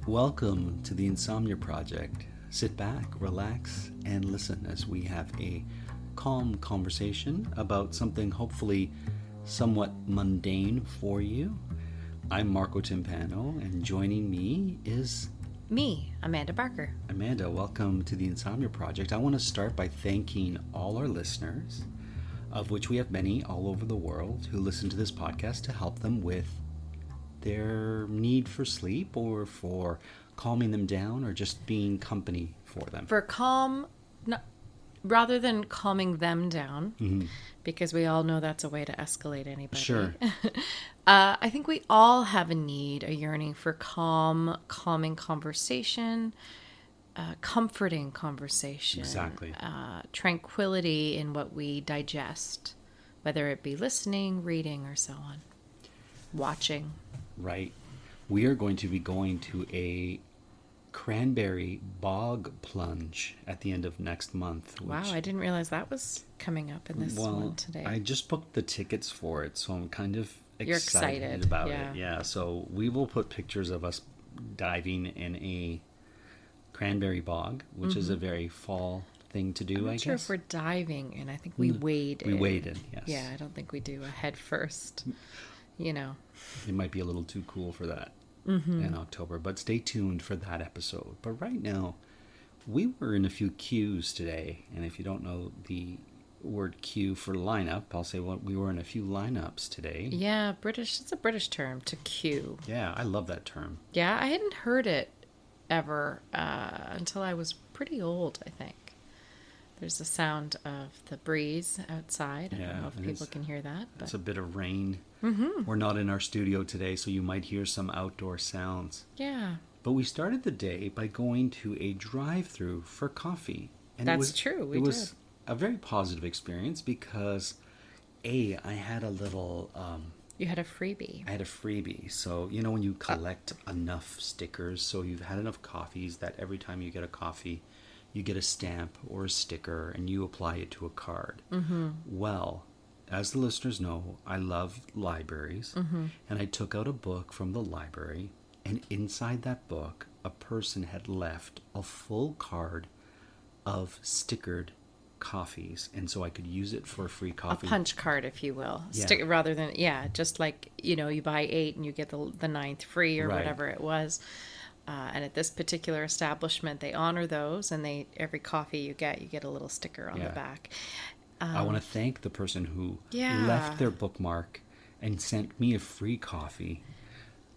Welcome to the Insomnia Project. Sit back, relax, and listen as we have a calm conversation about something hopefully somewhat mundane for you. I'm Marco Timpano, and joining me is Me, Amanda Barker. Amanda. Welcome to the Insomnia Project. I want to start by thanking all our listeners, of which we have many all over the world, who listen to this podcast to help them with their need for sleep or for calming them down or just being company for them. For calm, no, rather than calming them down, because we all know that's a way to escalate anybody. Sure. I think we all have a need, a yearning for calming conversation, comforting conversation. Exactly. Tranquility in what we digest, whether it be listening, reading, or so on. Watching. Right. We are going to be going to a cranberry bog plunge at the end of next month. Wow, I didn't realize that was coming up in this one today. I just booked the tickets for it, so I'm kind of You're excited excited about yeah. it. Yeah, so we will put pictures of us diving in a cranberry bog, which is a very fall thing to do, I'm not I sure guess. if we're diving in. I think we wade in. We wade in, yes. Yeah, I don't think we do a head first. You know. It might be a little too cool for that in October, but stay tuned for that episode. But right now, we were in a few queues today, and if you don't know the word queue for lineup, I'll say we were in a few lineups today. Yeah, British. It's a British term to queue. Yeah, I love that term. Yeah, I hadn't heard it ever until I was pretty old, I think. There's the sound of the breeze outside. I don't know if people can hear that. But It's a bit of rain. We're not in our studio today, so you might hear some outdoor sounds. yeah, But we started the day by going to a drive-through for coffee. And That's true, It was a very positive experience because, I had a little... you had a freebie. I had a freebie. So, you know, when you collect enough stickers, so you've had enough coffees that every time you get a coffee, you get a stamp or a sticker and you apply it to a card. Well, as the listeners know, I love libraries. And I took out a book from the library, and inside that book, a person had left a full card of stickered coffees, and so I could use it for free coffee. A punch card, if you will. Yeah. Rather than, just like, you buy 8 and you get the ninth free or Right. whatever it was. And at this particular establishment, they honor those, and every coffee you get a little sticker on the back. I want to thank the person who Yeah. left their bookmark and sent me a free coffee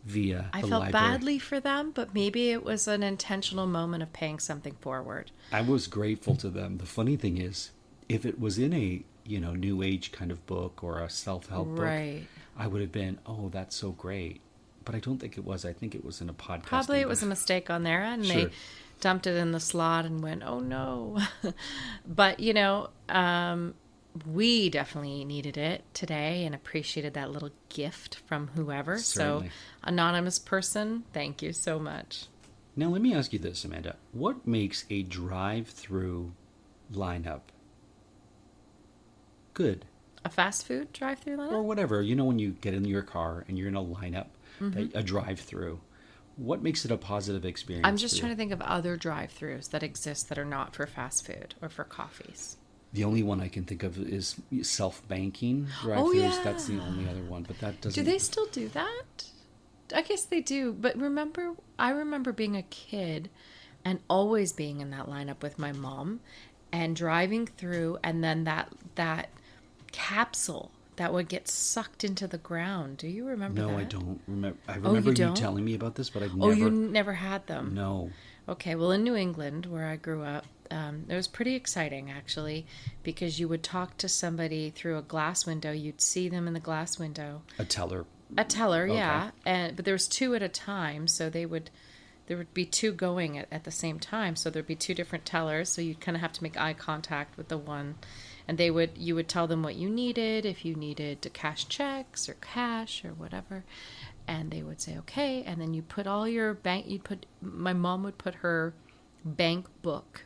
via I the felt library. badly for them, but maybe it was an intentional moment of paying something forward. I was grateful to them. The funny thing is, if it was in a new age kind of book or a self-help Right. book, I would have been, oh, that's so great. But I don't think it was. I think it was in a podcast. Probably it was a mistake on their end. Sure. They dumped it in the slot and went, oh no. But, we definitely needed it today and appreciated that little gift from whoever. Certainly. So, anonymous person, thank you so much. Now, let me ask you this, Amanda. What makes a drive-through lineup good? A fast food drive-through lineup? Or whatever. You know, when you get in your car and you're in a lineup, a drive-through, what makes it a positive experience? I'm just trying to think of other drive-throughs that exist that are not for fast food or for coffees. The only one I can think of is self-banking drive-throughs. Oh, yeah. That's the only other one, but that doesn't... Do they still do that? I guess they do. But I remember being a kid and always being in that lineup with my mom and driving through, and then that capsule that would get sucked into the ground. Do you remember that? No, I don't remember. I remember you don't? telling me about this, but I've never... Oh, you never had them? No. Okay, well, in New England, where I grew up, it was pretty exciting, actually, because you would talk to somebody through a glass window. You'd see them in the glass window. A teller. A teller, Okay. yeah. But there was 2 at a time, so there would be 2 going at the same time. So there'd be 2 different tellers, so you'd kind of have to make eye contact with the one. And you would tell them what you needed, if you needed to cash checks or cash or whatever. And they would say, okay. And then you put all your my mom would put her bank book,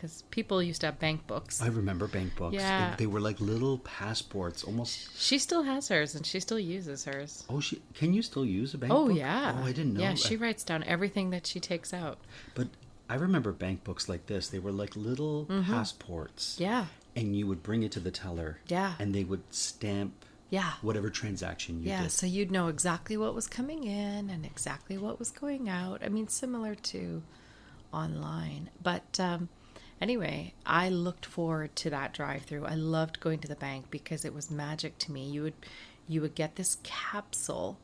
because people used to have bank books. I remember bank books. Yeah. They were like little passports, almost. She still has hers, and she still uses hers. Oh, can you still use a bank Oh, book? yeah. Oh, I didn't know. Yeah, she writes down everything that she takes out. But I remember bank books like this. They were like little passports. Yeah. And you would bring it to the teller. Yeah. And they would stamp whatever transaction you did. So you'd know exactly what was coming in and exactly what was going out. I mean, similar to online. But anyway, I looked forward to that drive-through. I loved going to the bank because it was magic to me. You would get this capsule,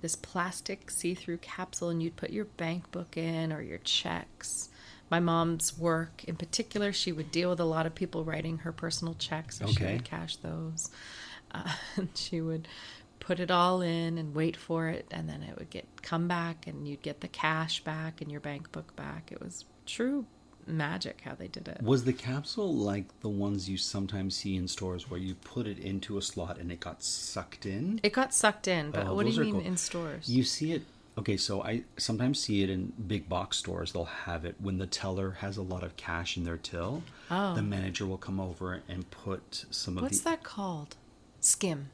this plastic see-through capsule, and you'd put your bank book in or your checks. My mom's work in particular, she would deal with a lot of people writing her personal checks, so she would cash those. And she would put it all in and wait for it, and then it would come back, and you'd get the cash back and your bank book back. It was true magic how they did it. Was the capsule like the ones you sometimes see in stores where you put it into a slot and it got sucked in? It got sucked in, but what do you mean in stores? You see it. Okay, so I sometimes see it in big box stores. They'll have it when the teller has a lot of cash in their till. Oh. The manager will come over and put some of What's that called? Skim.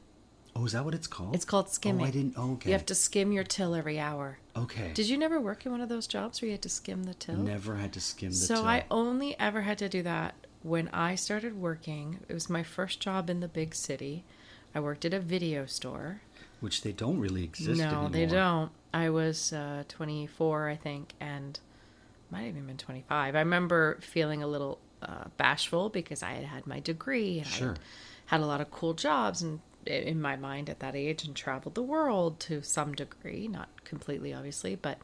Oh, is that what it's called? It's called skimming. Oh, I didn't. Oh, okay. You have to skim your till every hour. Okay. Did you never work in one of those jobs where you had to skim the till? Never had to skim the till. till. I only ever had to do that when I started working. It was my first job in the big city. I worked at a video store. Which they don't really exist anymore. No, they don't. I was 24, I think, and might have even been 25. I remember feeling a little bashful because I had my degree and I had a lot of cool jobs and in my mind at that age and traveled the world to some degree, not completely obviously, but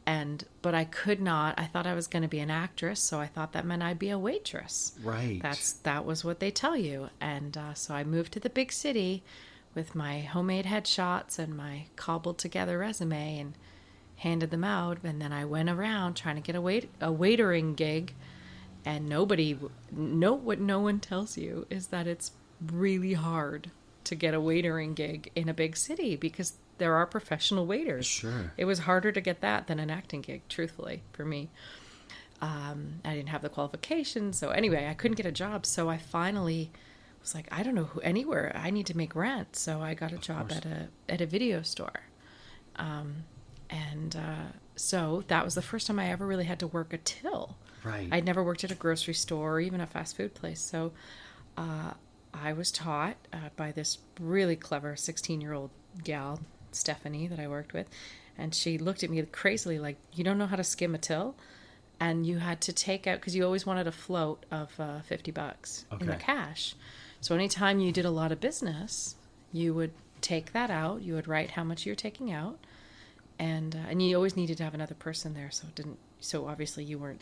I could not. I thought I was going to be an actress, so I thought that meant I'd be a waitress. Right. That was what they tell you. And so I moved to the big city with my homemade headshots and my cobbled together resume and handed them out. And then I went around trying to get a waitering gig. And what no one tells you is that it's really hard to get a waitering gig in a big city because there are professional waiters. Sure. It was harder to get that than an acting gig, truthfully, for me. I didn't have the qualifications. So anyway, I couldn't get a job. So I finally was like, I don't know anywhere. I need to make rent. So I got a job at a video store. So that was the first time I ever really had to work a till. Right. I'd never worked at a grocery store or even a fast food place. So I was taught by this really clever 16-year-old gal, Stephanie, that I worked with. And she looked at me crazily like, you don't know how to skim a till? And you had to take out, because you always wanted a float of $50 in the cash. So anytime you did a lot of business, you would take that out. You would write how much you're taking out. And you always needed to have another person there. So obviously you weren't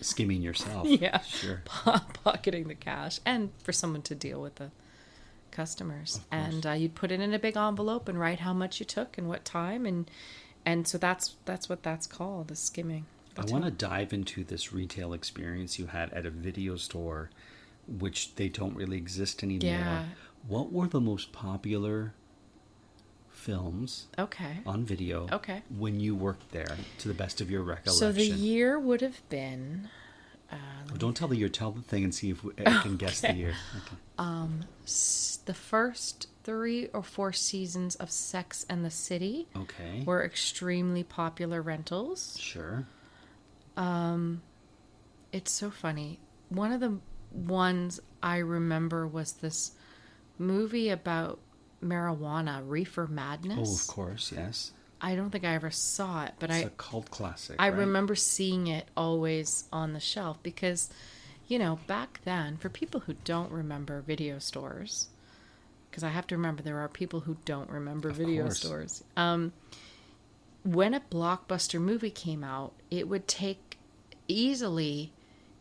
skimming yourself. Yeah. Sure. Pocketing the cash, and for someone to deal with the customers. And you'd put it in a big envelope and write how much you took and what time, and so that's what that's called, the skimming. I want to dive into this retail experience you had at a video store, which they don't really exist anymore. Yeah. What were the most popular films on video when you worked there, to the best of your recollection? So the year would have been... don't tell the year, tell the thing and see if I can guess the year. The first 3 or 4 seasons of Sex and the City were extremely popular rentals. Sure. It's so funny. One of the ones I remember was this movie about marijuana, Reefer Madness. Oh, of course, yes. I don't think I ever saw it, but it's a cult classic. I remember seeing it always on the shelf because, back then, for people who don't remember video stores, because I have to remember there are people who don't remember video stores. When a blockbuster movie came out, it would take easily,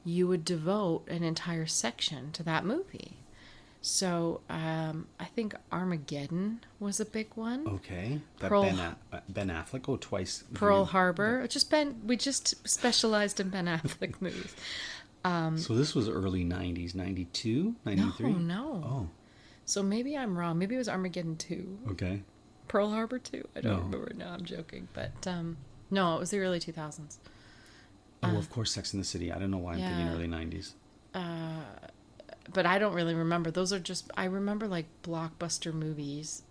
you would devote an entire section to that movie. So I think Armageddon was a big one. Okay. Ben Affleck. Oh, twice. Pearl Harbor. We just specialized in Ben Affleck movies. So this was early 90s, 92, 93? No. Oh. So maybe I'm wrong. Maybe it was Armageddon 2. Okay. Pearl Harbor 2. I don't remember. No, I'm joking. But no, it was the early 2000s. Oh, of course, Sex and the City. I don't know why I'm thinking yeah. early 90s. But I don't really remember. Those are just, I remember like blockbuster movies.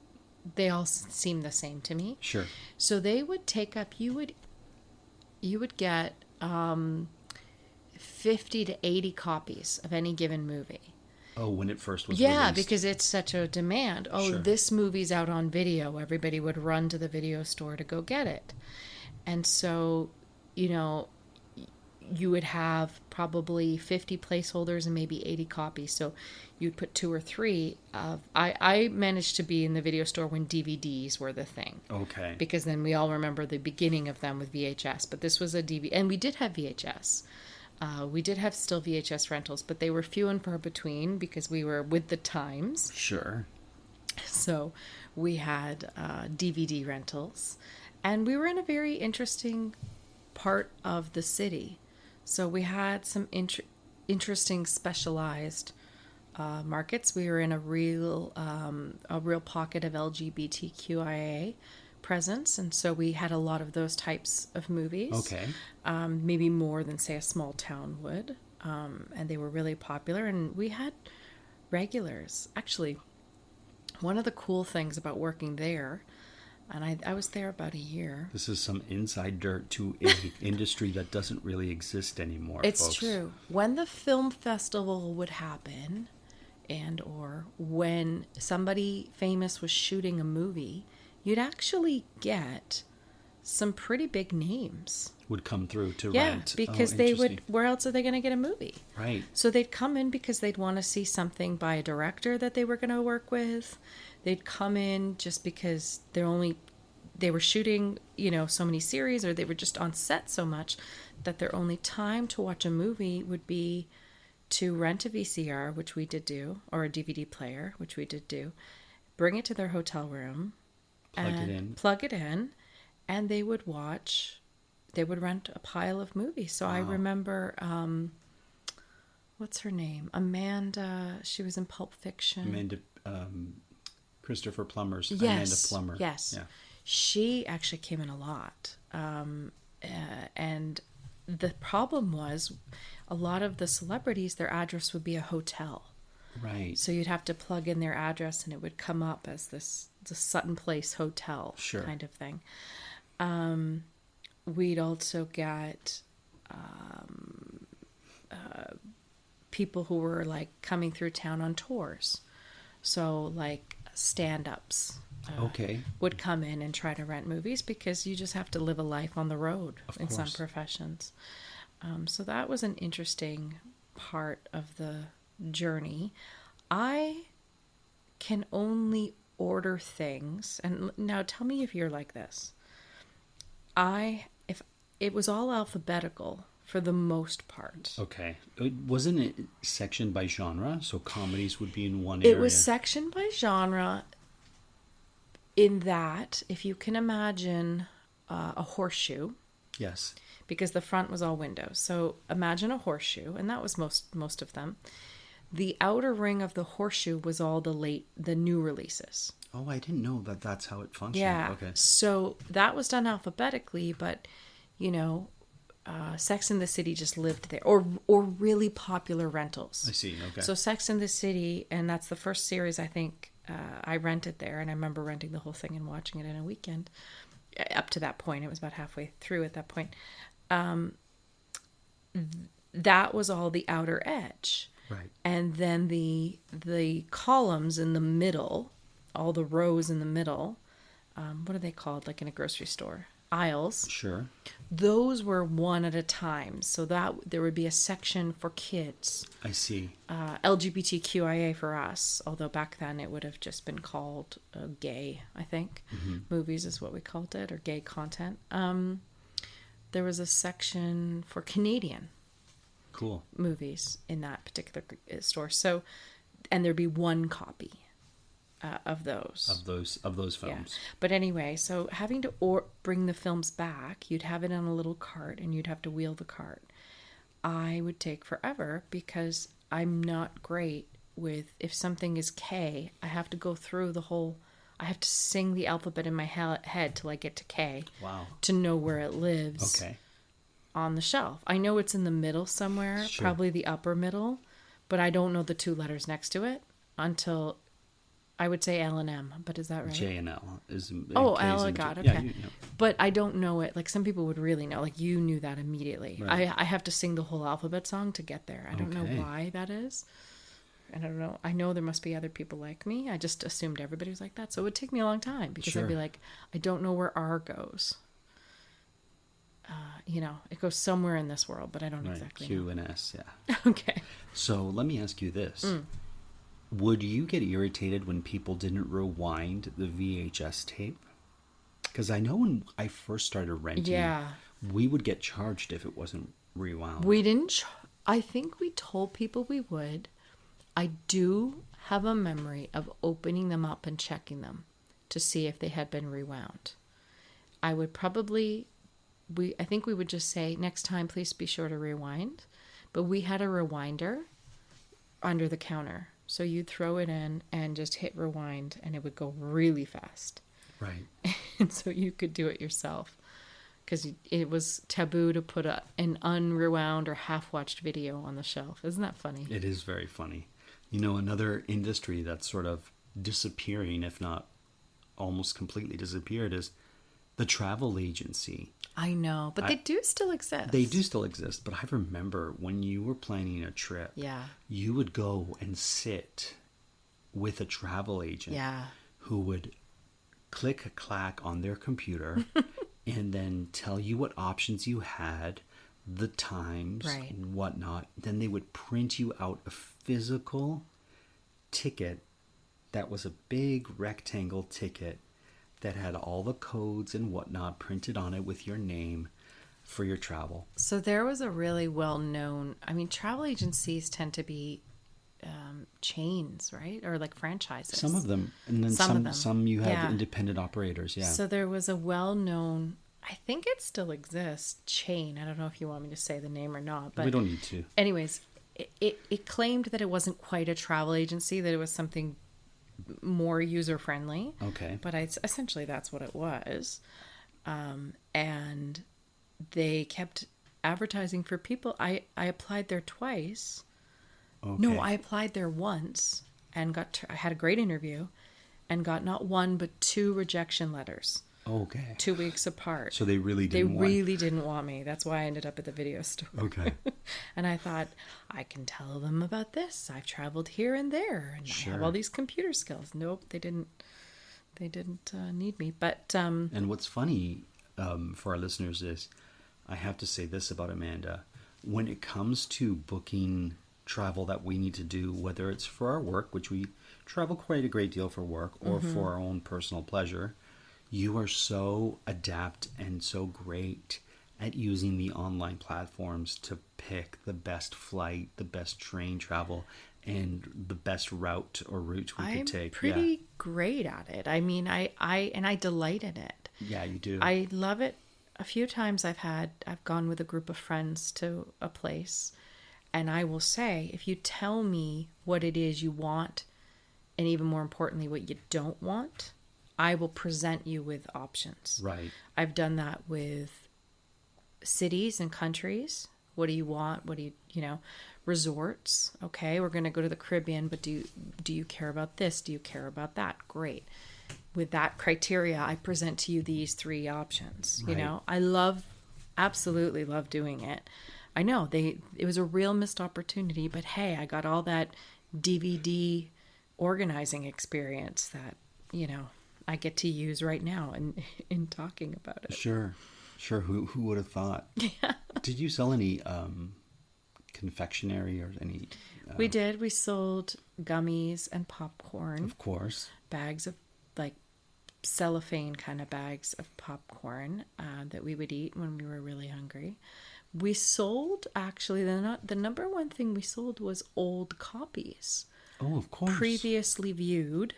They all seem the same to me. Sure. So they would take up, you would get 50 to 80 copies of any given movie. Oh, when it first was Yeah, released. because it's such a demand. Oh, Sure. this movie's out on video. Everybody would run to the video store to go get it. And so, you know, you would have probably 50 placeholders and maybe 80 copies. So you'd put 2 or 3 of... I managed to be in the video store when DVDs were the thing. Okay. Because then we all remember the beginning of them with VHS. But this was a DVD. And we did have VHS. We did have still VHS rentals, but they were few and far between because we were with the times. Sure. So we had DVD rentals. And we were in a very interesting part of the city. So we had some interesting specialized markets. We were in a real pocket of LGBTQIA presence, and so we had a lot of those types of movies. Okay. Maybe more than, say, a small town would. And they were really popular, and we had regulars. Actually, one of the cool things about working there, and I was there about a year. This is some inside dirt to a industry that doesn't really exist anymore, It's folks. true. When the film festival would happen, and or when somebody famous was shooting a movie, you'd actually get some pretty big names. Would come through to Yeah, rent. because Oh, they interesting. would, where else are they going to get a movie? Right. So they'd come in because they'd want to see something by a director that they were going to work with. They'd come in just because they were shooting, so many series, or they were just on set so much that their only time to watch a movie would be to rent a VCR, which we did do, or a DVD player, which we did do, bring it to their hotel room, plug it in, and they would rent a pile of movies. So I remember, what's her name? Amanda, she was in Pulp Fiction. Christopher Plummer's Yes, Amanda Plummer. yes. Yeah. She actually came in a lot. And the problem was a lot of the celebrities, their address would be a hotel. Right. So you'd have to plug in their address and it would come up as the Sutton Place Hotel kind of thing. We'd also get people who were like coming through town on tours. So like stand-ups would come in and try to rent movies because you just have to live a life on the road in some professions. So that was an interesting part of the journey. I can only order things, and now tell me if you're like this. If it was all alphabetical for the most part. Okay. Wasn't it sectioned by genre? So comedies would be in one area. It was sectioned by genre in that, if you can imagine a horseshoe. Yes. Because the front was all windows. So imagine a horseshoe, and that was most of them. The outer ring of the horseshoe was all the new releases. Oh, I didn't know that that's how it functioned. Yeah. Okay. So that was done alphabetically, but, Sex and the City just lived there. Or really popular rentals. I see. Okay. So Sex and the City, and that's the first series I think I rented there. And I remember renting the whole thing and watching it in a weekend. Up to that point. It was about halfway through at that point. That was all the outer edge. Right. And then the columns in the middle, all the rows in the middle, what are they called, like in a grocery store? Aisles. Sure. Those were one at a time. So that there would be a section for kids. I see. LGBTQIA for us, although back then it would have just been called gay, I think. Mm-hmm. Movies is what we called it, or gay content. There was a section for Canadian movies in that particular store. So, and there'd be one copy of those films. Yeah. But anyway, so having to bring the films back, you'd have it on a little cart and you'd have to wheel the cart. I would take forever because I'm not great with, if something is K, I have to go through I have to sing the alphabet in my head till I get to K. Wow. To know where it lives. Okay. on the shelf. I know it's in the middle somewhere, Sure. probably the upper middle, but I don't know the two letters next to it until I would say L and M, but is that right? J and L is. Oh, K's L, and God, J. okay. Yeah, you know. But I don't know it. Like some people would really know. Like you knew that immediately. Right. I have to sing the whole alphabet song to get there. I don't know Okay. why that is. I don't know. I know there must be other people like me. I just assumed everybody was like that. So it would take me a long time because I'd be Sure. like, I don't know where R goes. It goes somewhere in this world, but I don't Right. exactly Q know. and S. Yeah. Okay. So let me ask you this: Mm. would you get irritated when people didn't rewind the VHS tape? Because I know when I first started renting, Yeah. we would get charged if it wasn't rewound. We didn't. I think we told people we would. I do have a memory of opening them up and checking them to see if they had been rewound. I would probably, I think we would just say, next time, please be sure to rewind. But we had a rewinder under the counter. So you'd throw it in and just hit rewind and it would go really fast. Right. And so you could do it yourself. Because it was taboo to put an unrewound or half-watched video on the shelf. Isn't that funny? It is very funny. You know, another industry that's sort of disappearing, if not almost completely disappeared, is the travel agency. I know, but they do still exist. They do still exist, but I remember when you were planning a trip, Yeah. you would go and sit with a travel agent Yeah. who would click a clack on their computer and then tell you what options you had, the times, Right. whatnot. Then they would print you out a physical ticket that was a big rectangle ticket that had all the codes and whatnot printed on it with your name for your travel. So there was a really well-known, travel agencies tend to be chains, right? Or like franchises. Some of them, and then Some of them. some you have Yeah. independent operators. Yeah. So there was a well-known, I think it still exists, chain. I don't know if you want me to say the name or not, but we don't need to. anyways, it claimed that it wasn't quite a travel agency, that it was something more user-friendly. Okay. But essentially that's what it was. And they kept advertising for people. I applied there twice. Okay. No, I applied there once and I had a great interview and got not one but 2 rejection letters. Okay. 2 weeks apart. So they really They didn't want... really didn't want me. That's why I ended up at the video store. Okay. And I thought, I can tell them about this. I've traveled here and there, and I have Sure. all these computer skills. Nope, they didn't. They didn't need me. But And what's funny for our listeners is, I have to say this about Amanda. When it comes to booking travel that we need to do, whether it's for our work, which we travel quite a great deal for work, or for our own personal pleasure, you are so adept and so great at using the online platforms to pick the best flight, the best train travel, and the best route or route we I'm could take. pretty great at it. I delight in it. Yeah, you do. I love it. A few times I've gone with a group of friends to a place, and I will say, if you tell me what it is you want, and even more importantly, what you don't want, I will present you with options. Right. I've done that with cities and countries. What do you want? What do you, resorts? Okay, we're going to go to the Caribbean, but do you care about this? Do you care about that? Great. With that criteria, I present to you these 3 options. Right. I absolutely love doing it. I know it was a real missed opportunity, but hey, I got all that DVD organizing experience that, I get to use right now in talking about it. Sure. Who would have thought? Yeah. Did you sell any confectionery or any? We did. We sold gummies and popcorn. Of course. Bags of like cellophane kind of bags of popcorn that we would eat when we were really hungry. We sold, actually, the number one thing we sold was old copies. Oh, of course. Previously viewed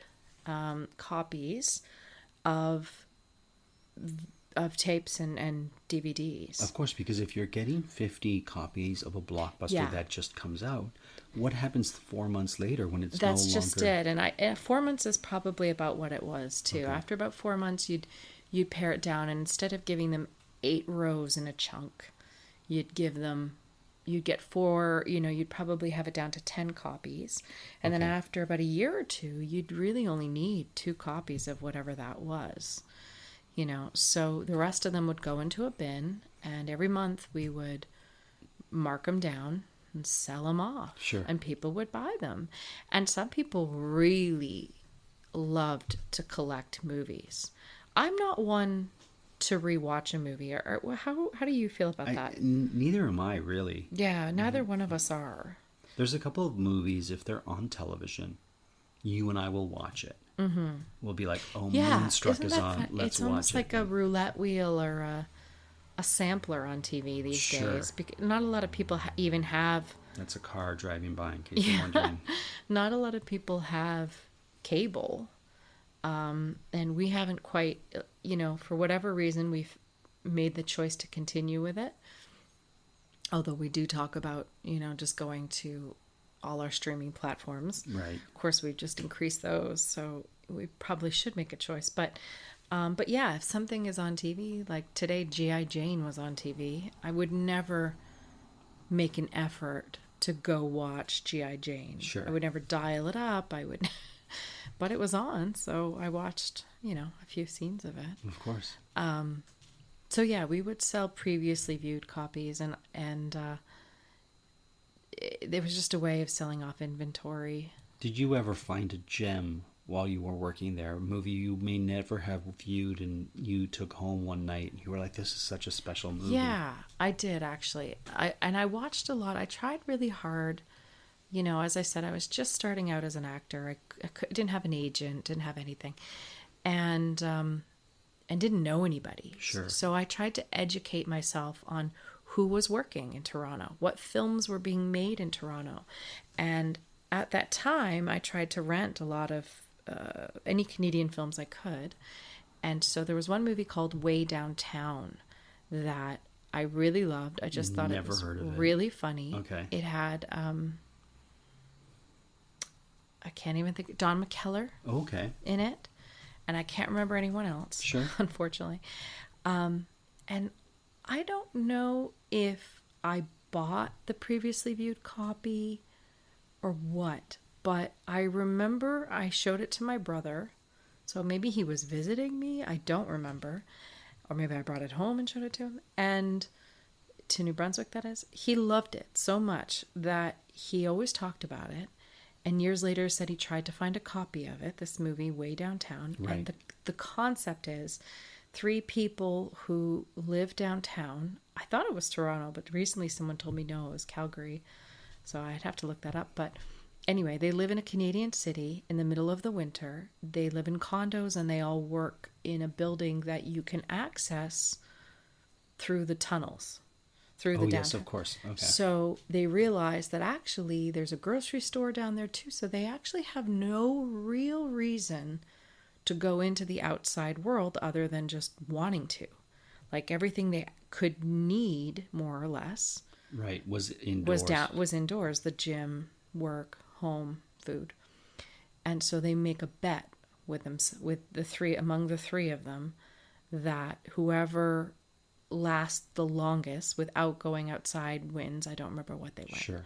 copies of tapes and DVDs. Of course, because if you're getting 50 copies of a blockbuster Yeah. that just comes out, what happens 4 months later when it's That's no just longer... it. And 4 months is probably about what it was too. Okay. After about 4 months, you'd pare it down, and instead of giving them 8 rows in a chunk, you'd give them, you'd get 4, you'd probably have it down to 10 copies. And then Okay. after about a year or two, you'd really only need 2 copies of whatever that was. So the rest of them would go into a bin, and every month we would mark them down and sell them off. Sure. And people would buy them. And some people really loved to collect movies. I'm not one to rewatch a movie. Or how do you feel about that? Neither am I, really. Yeah, neither one of us are. There's a couple of movies, if they're on television, you and I will watch it. Mm-hmm. We'll be like, oh, Yeah, Moonstruck isn't is that on. fun? Let's It's watch almost it. like a roulette wheel or a sampler on TV these Sure. days. Not a lot of people even have. That's a car driving by, in case you're wondering. Not a lot of people have cable, and we haven't quite. For whatever reason, we've made the choice to continue with it. Although we do talk about just going to all our streaming platforms. Right. Of course, we've just increased those, so we probably should make a choice. But yeah, if something is on TV, like today, G.I. Jane was on TV, I would never make an effort to go watch G.I. Jane. Sure. I would never dial it up. But it was on, so I watched, a few scenes of it. Of course. So yeah, we would sell previously viewed copies, and it was just a way of selling off inventory. Did you ever find a gem while you were working there? A movie you may never have viewed and you took home one night and you were like, this is such a special movie. Yeah, I did actually. I watched a lot. I tried really hard. As I said, I was just starting out as an actor. I didn't have an agent, didn't have anything. And didn't know anybody. Sure. So I tried to educate myself on who was working in Toronto, what films were being made in Toronto. And at that time, I tried to rent a lot of any Canadian films I could. And so there was one movie called Way Downtown that I really loved. I just thought Never it was heard of it. really funny. Okay. It had, I can't even think, Don McKellar Okay. in it. And I can't remember anyone else, Sure. unfortunately. And I don't know if I bought the previously viewed copy or what, but I remember I showed it to my brother. So maybe he was visiting me. I don't remember. Or maybe I brought it home and showed it to him. And to New Brunswick, that is. He loved it so much that he always talked about it. And years later said he tried to find a copy of it, this movie, Way Downtown. Right. And the concept is 3 people who live downtown. I thought it was Toronto, but recently someone told me no, it was Calgary. So I'd have to look that up. But anyway, they live in a Canadian city in the middle of the winter. They live in condos and they all work in a building that you can access through the tunnels, through the downtown. Yes, of course. Okay. So they realize that actually there's a grocery store down there too. So they actually have no real reason to go into the outside world other than just wanting to. Like everything they could need, more or less, Right. Was indoors. was indoors. The gym, work, home, food. And so they make a bet with them, among the 3 of them, that whoever lasts the longest without going outside wins. I don't remember what they went. Sure.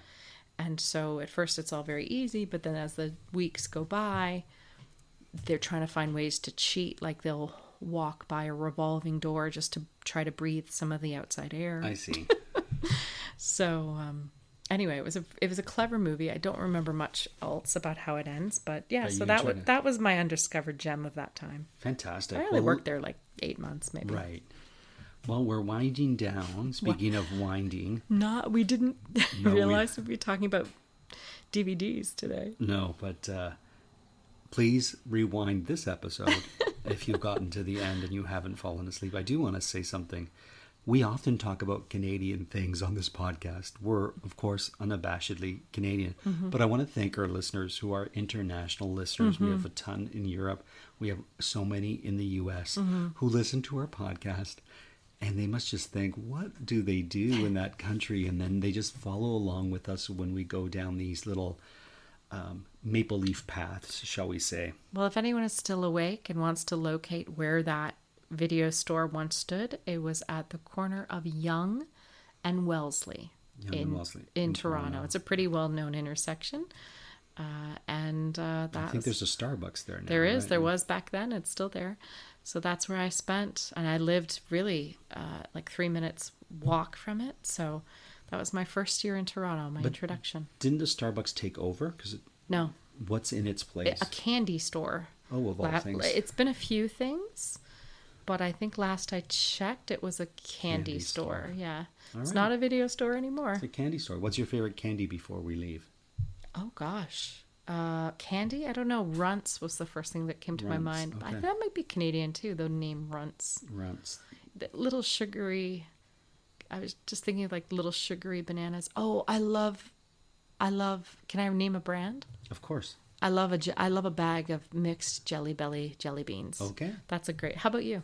And so at first it's all very easy, but then as the weeks go by, they're trying to find ways to cheat. Like they'll walk by a revolving door just to try to breathe some of the outside air. I see. So anyway, it was a clever movie. I don't remember much else about how it ends, but yeah. But So you that was my undiscovered gem of that time. Fantastic. I only worked there like 8 months, maybe. Right. Well, we're winding down. Speaking of winding. We didn't No, realize we'd be talking about DVDs today. No, but please rewind this episode if you've gotten to the end and you haven't fallen asleep. I do want to say something. We often talk about Canadian things on this podcast. We're, of course, unabashedly Canadian. Mm-hmm. But I want to thank our listeners who are international listeners. Mm-hmm. We have a ton in Europe. We have so many in the U.S. Mm-hmm. who listen to our podcast. And they must just think, what do they do in that country? And then they just follow along with us when we go down these little maple leaf paths, shall we say. Well, if anyone is still awake and wants to locate where that video store once stood, it was at the corner of Yonge and Wellesley Yonge and Wellesley in Toronto. It's a pretty well-known intersection. I think there's a Starbucks there now. There is. Right? There was back then. It's still there. So that's where I spent. And I lived really like 3 minutes walk from it. So that was my first year in Toronto, my introduction. Didn't the Starbucks take over? No. What's in its place? A candy store. Oh, of all things. It's been a few things, but I think last I checked, it was a candy store. Yeah. It's not a video store anymore. It's a candy store. What's your favorite candy before we leave? Oh, gosh. Candy? I don't know. Runts was the first thing that came to my mind. Okay. That might be Canadian, too, the name Runts. Runts. The little sugary... I was just thinking of like little sugary bananas. Oh, I love... Can I name a brand? Of course. I love a bag of mixed Jelly Belly jelly beans. Okay. That's a great... How about you?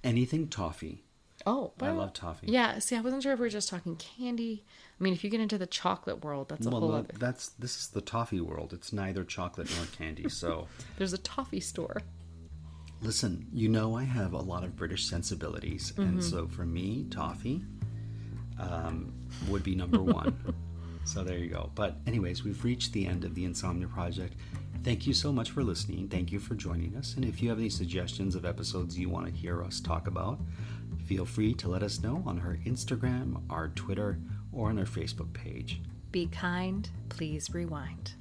Anything toffee. Oh, I love toffee. Yeah, see, I wasn't sure if we were just talking candy. I mean, if you get into the chocolate world, that's a whole other... This is the toffee world. It's neither chocolate nor candy, so... There's a toffee store. Listen, I have a lot of British sensibilities, and so for me, toffee would be number one. So there you go. But anyways, we've reached the end of the Insomnia Project. Thank you so much for listening. Thank you for joining us. And if you have any suggestions of episodes you want to hear us talk about, feel free to let us know on our Instagram, our Twitter, or on our Facebook page. Be kind, please rewind.